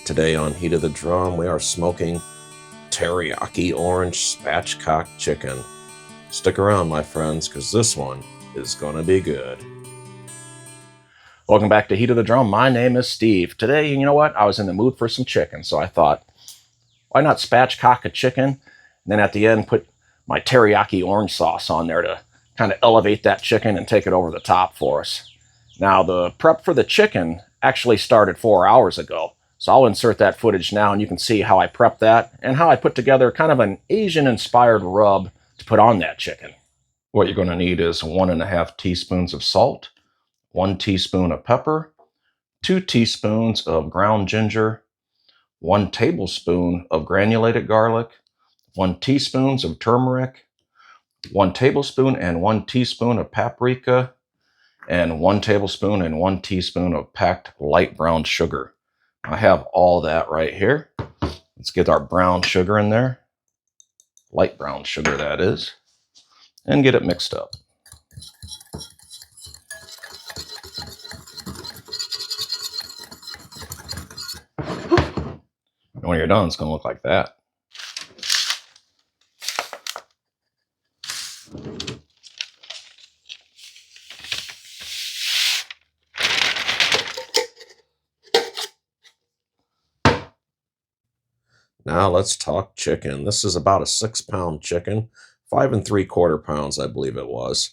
Today on Heat of the Drum, we are smoking teriyaki orange spatchcock chicken. Stick around, my friends, because this one is going to be good. Welcome back to Heat of the Drum. My name is Steve. Today, you know what? I was in the mood for some chicken, so I thought, why not spatchcock a chicken? And then at the end, put my teriyaki orange sauce on there to kind of elevate that chicken and take it over the top for us. Now, the prep for the chicken actually started 4 hours ago, so I'll insert that footage now, and you can see how I prepped that and how I put together kind of an Asian-inspired rub to put on that chicken. What you're going to need is 1.5 teaspoons of salt, 1 teaspoon of pepper, 2 teaspoons of ground ginger, 1 tablespoon of granulated garlic, 1 teaspoon of turmeric, 1 tablespoon and 1 teaspoon of paprika, and 1 tablespoon and 1 teaspoon of packed light brown sugar. I have all that right here. Let's get our brown sugar in there, light brown sugar that is, and get it mixed up. And when you're done, it's going to look like that. Now let's talk chicken. This is about a 6-pound chicken, 5 3/4 pounds, I believe it was.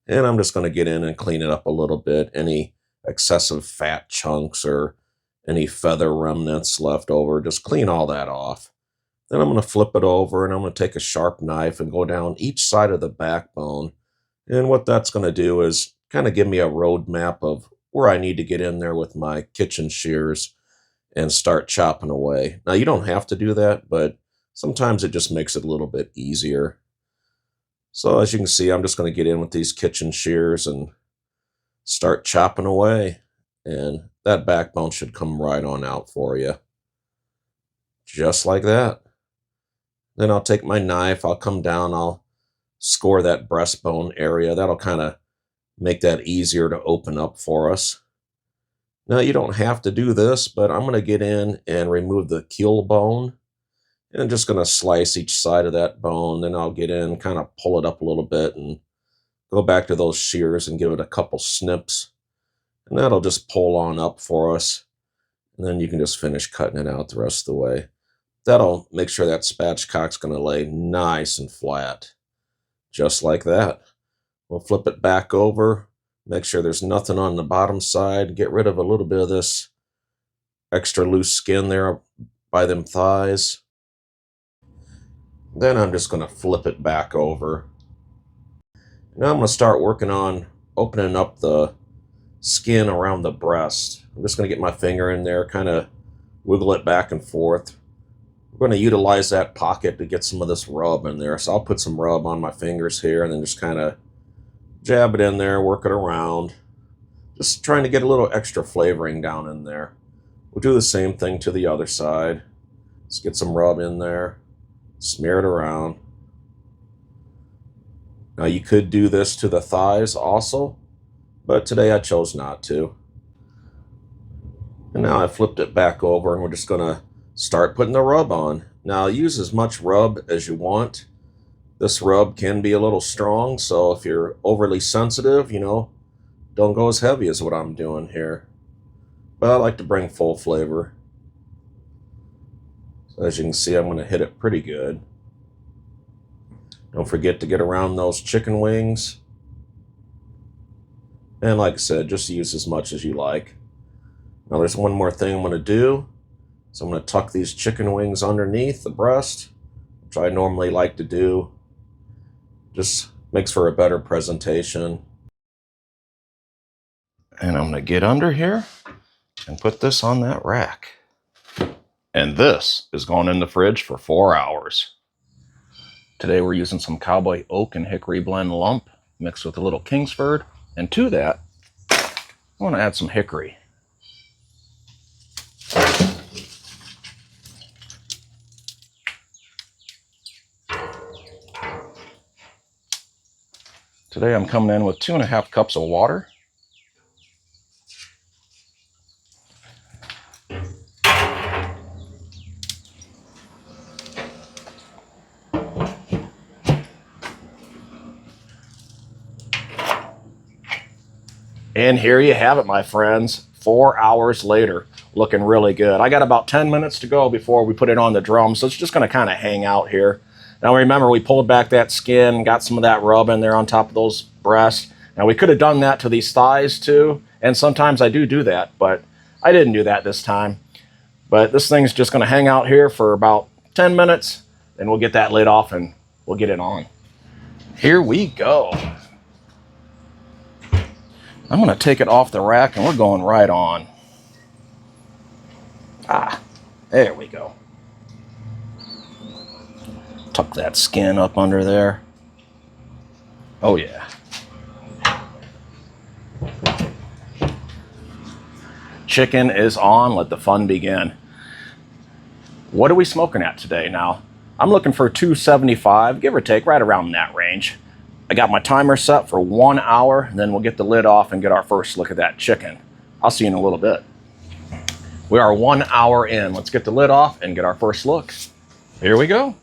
And I'm just going to get in and clean it up a little bit. Any excessive fat chunks or any feather remnants left over, just clean all that off. Then I'm going to flip it over and I'm going to take a sharp knife and go down each side of the backbone. And what that's going to do is kind of give me a roadmap of where I need to get in there with my kitchen shears and start chopping away. Now, you don't have to do that, but sometimes it just makes it a little bit easier. So as you can see, I'm just going to get in with these kitchen shears and start chopping away. And that backbone should come right on out for you. Just like that. Then I'll take my knife, I'll come down, I'll score that breastbone area. That'll kind of make that easier to open up for us. Now, you don't have to do this, but I'm going to get in and remove the keel bone. And I'm just going to slice each side of that bone. Then I'll get in, kind of pull it up a little bit and go back to those shears and give it a couple snips. And that'll just pull on up for us. And then you can just finish cutting it out the rest of the way. That'll make sure that spatchcock's going to lay nice and flat. Just like that. We'll flip it back over. Make sure there's nothing on the bottom side. Get rid of a little bit of this extra loose skin there by them thighs. Then I'm just going to flip it back over. Now I'm going to start working on opening up the skin around the breast. I'm just going to get my finger in there, kind of wiggle it back and forth. We're going to utilize that pocket to get some of this rub in there. So I'll put some rub on my fingers here and then just kind of jab it in there, work it around. Just trying to get a little extra flavoring down in there. We'll do the same thing to the other side. Let's get some rub in there. Smear it around. Now you could do this to the thighs also, but today I chose not to. And now I flipped it back over and we're just going to start putting the rub on. Now use as much rub as you want. This rub can be a little strong, so if you're overly sensitive, don't go as heavy as what I'm doing here. But I like to bring full flavor. So as you can see, I'm going to hit it pretty good. Don't forget to get around those chicken wings. And like I said, just use as much as you like. Now there's one more thing I'm going to do. So I'm going to tuck these chicken wings underneath the breast, which I normally like to do. Just makes for a better presentation. And I'm going to get under here and put this on that rack. And this is going in the fridge for 4 hours. Today we're using some cowboy oak and hickory blend lump mixed with a little Kingsford. And to that, I want to add some hickory. Today I'm coming in with 2.5 cups of water. And here you have it, my friends. 4 hours later, looking really good. I got about 10 minutes to go before we put it on the drum, so it's just going to kind of hang out here. Now remember, we pulled back that skin, got some of that rub in there on top of those breasts. Now we could have done that to these thighs too, and sometimes I do that, but I didn't do that this time. But this thing's just going to hang out here for about 10 minutes, then we'll get that lid off and we'll get it on. Here we go. I'm going to take it off the rack and we're going right on. There we go. Tuck that skin up under there. Oh yeah. Chicken is on. Let the fun begin. What are we smoking at today now? I'm looking for 275, give or take, right around that range. I got my timer set for 1 hour, and then we'll get the lid off and get our first look at that chicken. I'll see you in a little bit. We are 1 hour in. Let's get the lid off and get our first look. Here we go.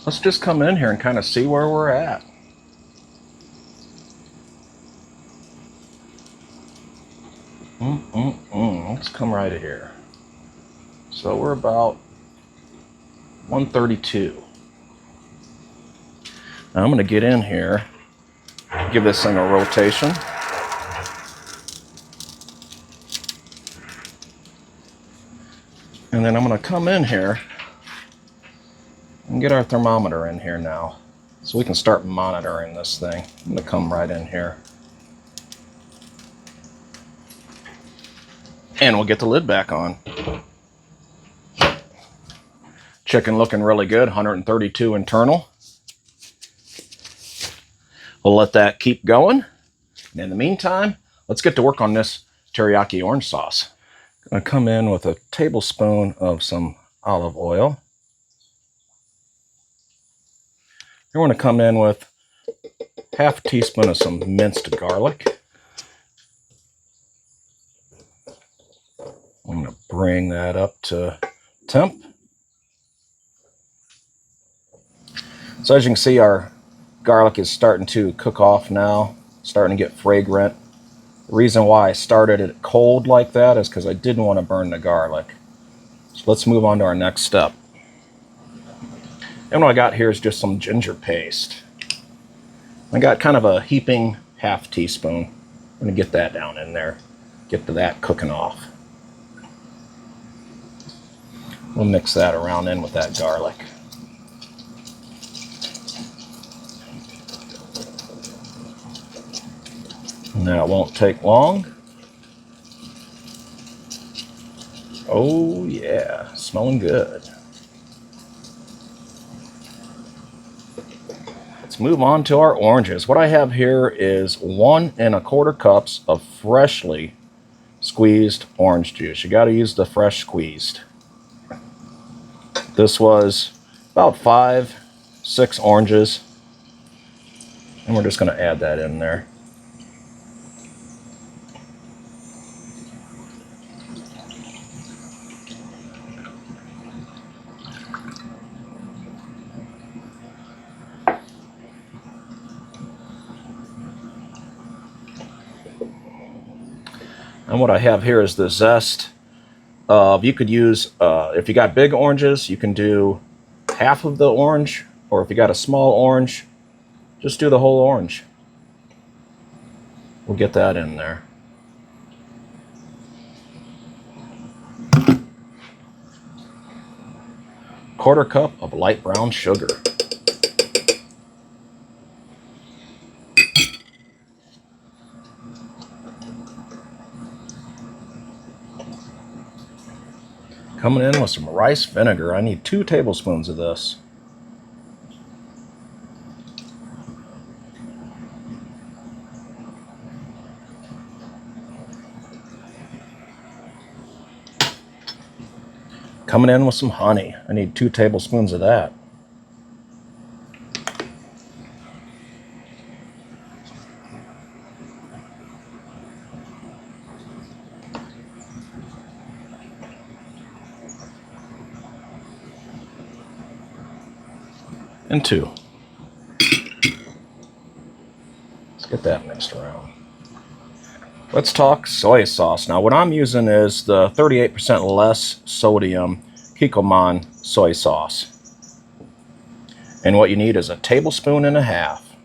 Let's just come in here and kind of see where we're at. Let's come right here. So we're about 132. Now I'm going to get in here, give this thing a rotation. And then I'm going to come in here and get our thermometer in here now so we can start monitoring this thing. I'm going to come right in here. And we'll get the lid back on. Chicken looking really good, 132 internal. We'll let that keep going. And in the meantime, let's get to work on this teriyaki orange sauce. I'm gonna come in with a tablespoon of some olive oil. Then we're gonna come in with half a teaspoon of some minced garlic. I'm gonna bring that up to temp. So as you can see, our garlic is starting to cook off now, starting to get fragrant. The reason why I started it cold like that is because I didn't want to burn the garlic. So let's move on to our next step. And what I got here is just some ginger paste. I got kind of a heaping half teaspoon. I'm going to get that down in there, get to that cooking off. We'll mix that around in with that garlic. Now it won't take long. Oh yeah, smelling good. Let's move on to our oranges. What I have here is 1 1/4 cups of freshly squeezed orange juice. You got to use the fresh squeezed. This was about 5, 6 oranges. And we're just going to add that in there. And what I have here is the zest. You could use, if you got big oranges, you can do half of the orange, or if you got a small orange, just do the whole orange. We'll get that in there. Quarter cup of light brown sugar. Coming in with some rice vinegar. I need 2 tablespoons of this. Coming in with some honey. I need 2 tablespoons of that. And 2. Get that mixed around. Let's talk soy sauce. Now what I'm using is the 38% less sodium Kikkoman soy sauce. And what you need is a tablespoon and a half.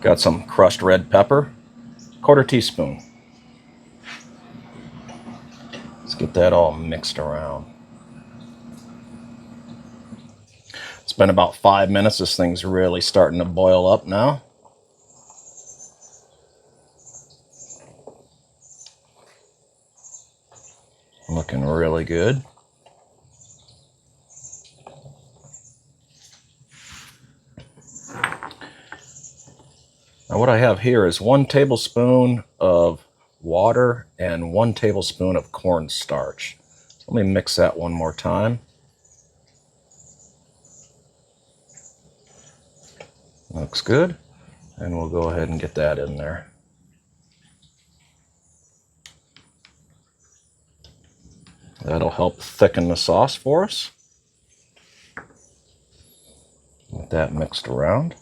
Got some crushed red pepper, 1/4 teaspoon. Let's get that all mixed around. It's been about 5 minutes. This thing's really starting to boil up now. Looking really good. Now what I have here is 1 tablespoon of water and 1 tablespoon of cornstarch. So let me mix that one more time. Looks good. And we'll go ahead and get that in there. That'll help thicken the sauce for us. Get that mixed around.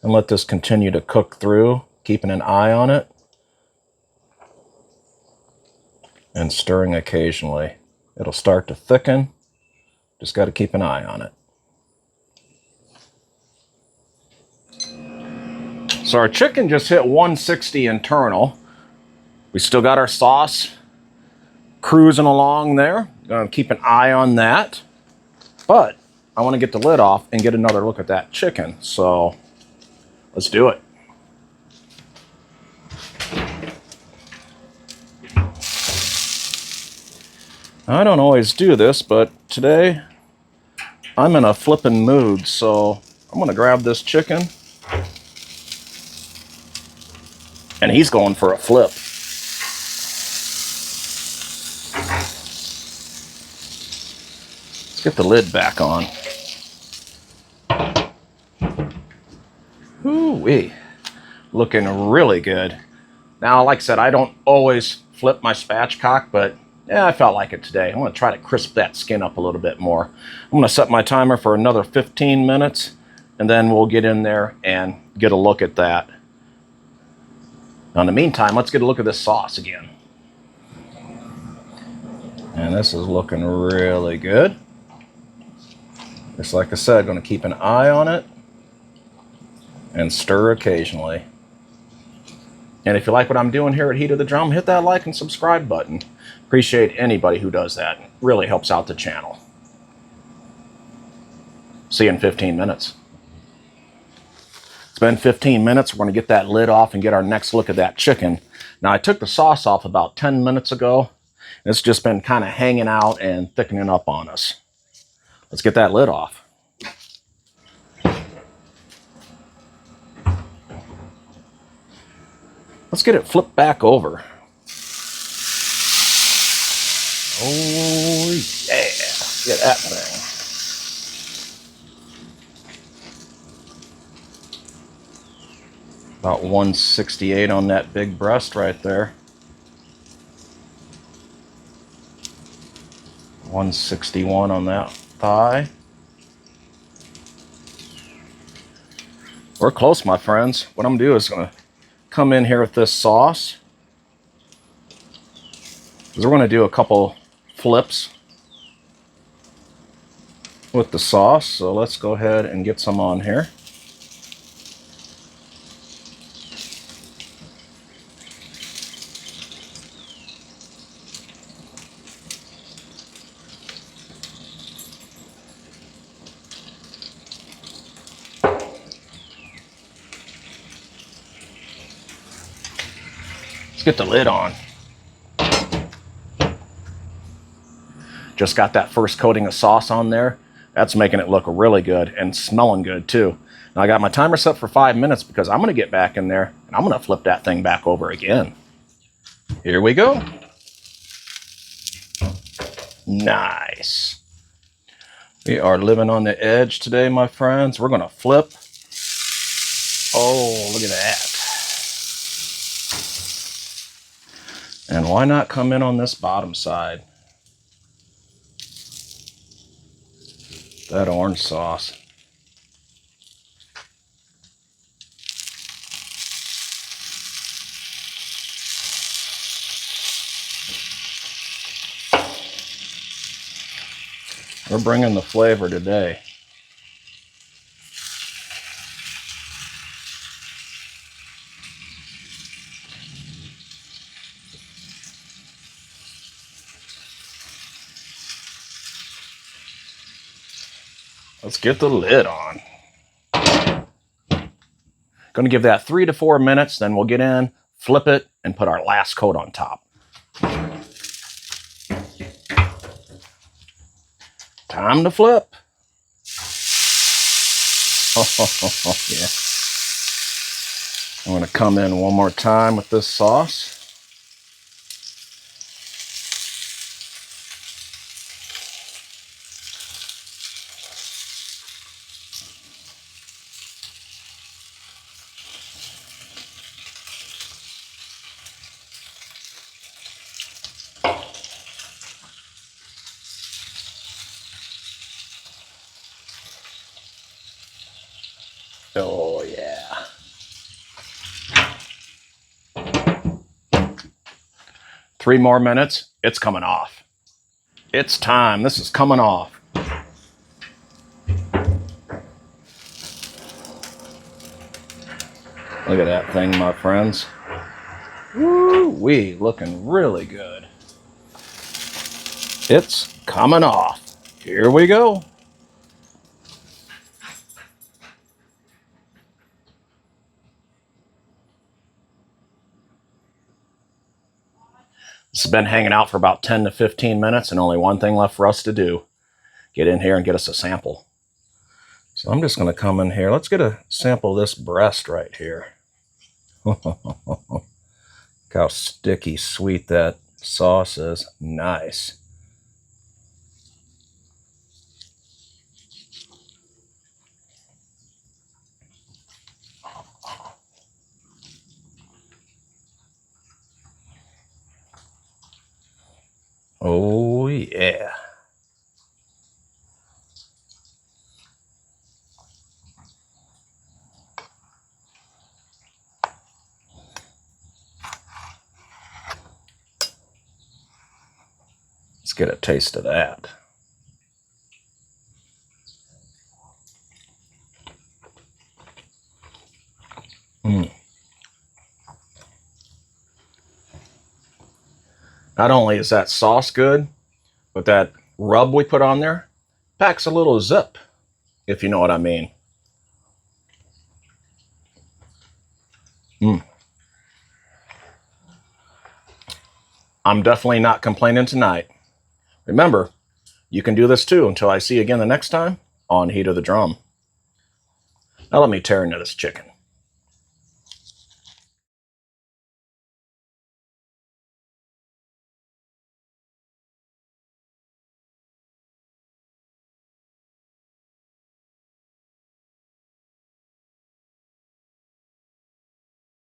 And let this continue to cook through, keeping an eye on it and stirring occasionally. It'll start to thicken. Just got to keep an eye on it. So our chicken just hit 160 internal. We still got our sauce cruising along there. Gonna keep an eye on that. But I want to get the lid off and get another look at that chicken. So let's do it. I don't always do this, but today I'm in a flippin' mood, so I'm gonna grab this chicken. And he's going for a flip. Let's get the lid back on. Ooh-wee. Looking really good. Now, like I said, I don't always flip my spatchcock, but yeah, I felt like it today. I'm going to try to crisp that skin up a little bit more. I'm going to set my timer for another 15 minutes, and then we'll get in there and get a look at that. Now, in the meantime, let's get a look at this sauce again. And this is looking really good. Just like I said, going to keep an eye on it and stir occasionally. And if you like what I'm doing here at Heat of the Drum, hit that like and subscribe button. Appreciate anybody who does that. It really helps out the channel. See you in 15 minutes. It's been 15 minutes. We're going to get that lid off and get our next look at that chicken. Now, I took the sauce off about 10 minutes ago. It's just been kind of hanging out and thickening up on us. Let's get that lid off. Let's get it flipped back over. Oh, yeah. Get that thing. About 168 on that big breast right there. 161 on that thigh. We're close, my friends. What I'm going to do is going to come in here with this sauce. Because we're going to do a couple flips with the sauce. So let's go ahead and get some on here. Let's get the lid on. Just got that first coating of sauce on there. That's making it look really good and smelling good too. Now I got my timer set for 5 minutes because I'm going to get back in there and I'm going to flip that thing back over again. Here we go. Nice. We are living on the edge today, my friends. We're going to flip. Oh, look at that. And why not come in on this bottom side? That orange sauce. We're bringing the flavor today. Let's get the lid on. Going to give that 3 to 4 minutes, then we'll get in, flip it, and put our last coat on top. Time to flip. Oh, yeah. I'm going to come in one more time with this sauce. Oh, yeah. Three more minutes. It's coming off. It's time. This is coming off. Look at that thing, my friends. Woo-wee, looking really good. It's coming off. Here we go. This has been hanging out for about 10 to 15 minutes and only one thing left for us to do. Get in here and get us a sample. So I'm just going to come in here. Let's get a sample of this breast right here. Look how sticky sweet that sauce is. Nice. Oh, yeah. Let's get a taste of that. Not only is that sauce good, but that rub we put on there packs a little zip, if you know what I mean. I'm definitely not complaining tonight. Remember, you can do this too until I see you again the next time on Heat of the Drum. Now let me tear into this chicken.